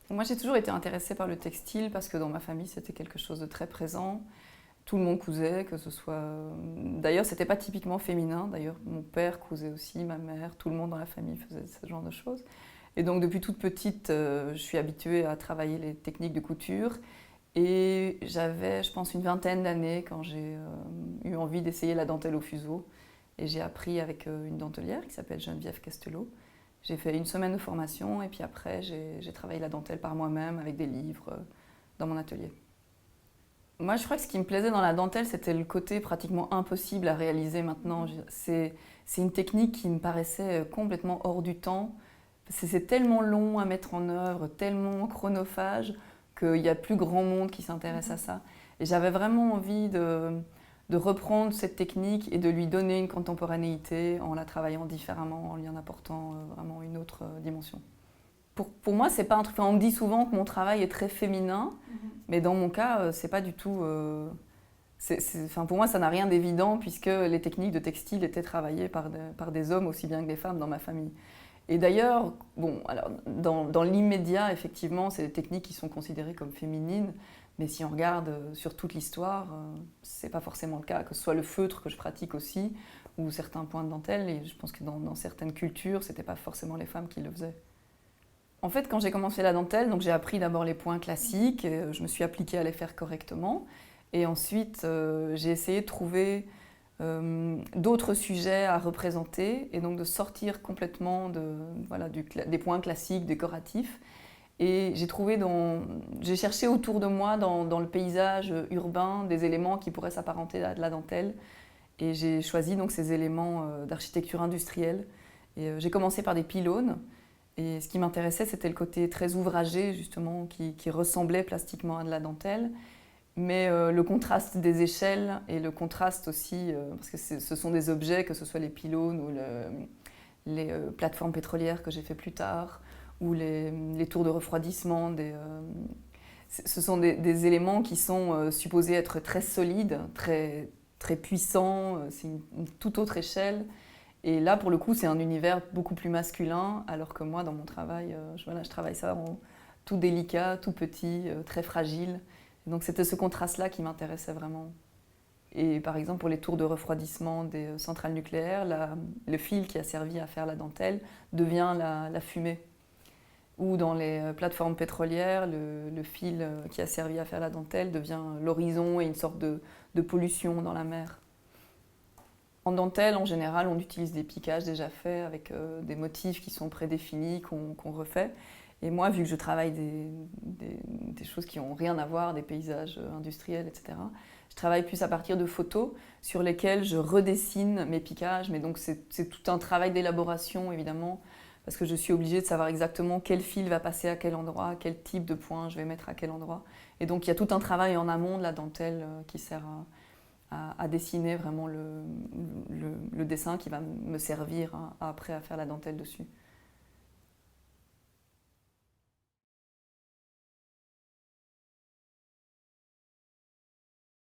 Moi, j'ai toujours été intéressée par le textile parce que dans ma famille, c'était quelque chose de très présent. Tout le monde cousait, que ce soit... D'ailleurs, c'était pas typiquement féminin. D'ailleurs, mon père cousait aussi, ma mère, tout le monde dans la famille faisait ce genre de choses. Et donc, depuis toute petite, je suis habituée à travailler les techniques de couture. Et j'avais, je pense, une vingtaine d'années quand j'ai eu envie d'essayer la dentelle au fuseau. Et j'ai appris avec une dentelière qui s'appelle Geneviève Castelot. J'ai fait une semaine de formation et puis après, j'ai travaillé la dentelle par moi-même avec des livres dans mon atelier. Moi, je crois que ce qui me plaisait dans la dentelle, c'était le côté pratiquement impossible à réaliser maintenant. C'est une technique qui me paraissait complètement hors du temps. C'est tellement long à mettre en œuvre, tellement chronophage, qu'il n'y a plus grand monde qui s'intéresse à ça. Et j'avais vraiment envie de reprendre cette technique et de lui donner une contemporanéité en la travaillant différemment, en lui en apportant vraiment une autre dimension. Pour moi, c'est pas un truc. Enfin, on me dit souvent que mon travail est très féminin, mais dans mon cas, c'est pas du tout. Enfin, pour moi, ça n'a rien d'évident puisque les techniques de textile étaient travaillées par des hommes aussi bien que des femmes dans ma famille. Et d'ailleurs, bon, alors, dans l'immédiat, effectivement, c'est des techniques qui sont considérées comme féminines, mais si on regarde sur toute l'histoire, c'est pas forcément le cas, que ce soit le feutre que je pratique aussi, ou certains points de dentelle, et je pense que dans certaines cultures, c'était pas forcément les femmes qui le faisaient. En fait, quand j'ai commencé la dentelle, donc j'ai appris d'abord les points classiques, et je me suis appliquée à les faire correctement, et ensuite j'ai essayé de trouver d'autres sujets à représenter et donc de sortir complètement voilà, des points classiques, décoratifs. Et j'ai cherché autour de moi dans le paysage urbain des éléments qui pourraient s'apparenter à de la dentelle. Et j'ai choisi donc ces éléments d'architecture industrielle. Et j'ai commencé par des pylônes. Et ce qui m'intéressait, c'était le côté très ouvragé, justement, qui ressemblait plastiquement à de la dentelle. Mais le contraste des échelles et le contraste aussi, parce que ce sont des objets, que ce soit les pylônes ou les plateformes pétrolières que j'ai fait plus tard, ou les tours de refroidissement. Ce sont des éléments qui sont supposés être très solides, très puissants, c'est une toute autre échelle. Et là, pour le coup, c'est un univers beaucoup plus masculin, alors que moi, dans mon travail, voilà, je travaille ça en tout délicat, tout petit, très fragile. Et donc c'était ce contraste-là qui m'intéressait vraiment. Et par exemple, pour les tours de refroidissement des centrales nucléaires, le fil qui a servi à faire la dentelle devient la fumée. Ou dans les plateformes pétrolières, le fil qui a servi à faire la dentelle devient l'horizon et une sorte de pollution dans la mer. En dentelle, en général, on utilise des piquages déjà faits avec des motifs qui sont prédéfinis, qu'on refait. Et moi, vu que je travaille des choses qui n'ont rien à voir, des paysages industriels, etc., je travaille plus à partir de photos sur lesquelles je redessine mes piquages. Mais donc, c'est tout un travail d'élaboration, évidemment, parce que je suis obligée de savoir exactement quel fil va passer à quel endroit, quel type de point je vais mettre à quel endroit. Et donc, il y a tout un travail en amont de la dentelle qui sert à dessiner vraiment le dessin qui va me servir après à faire la dentelle dessus.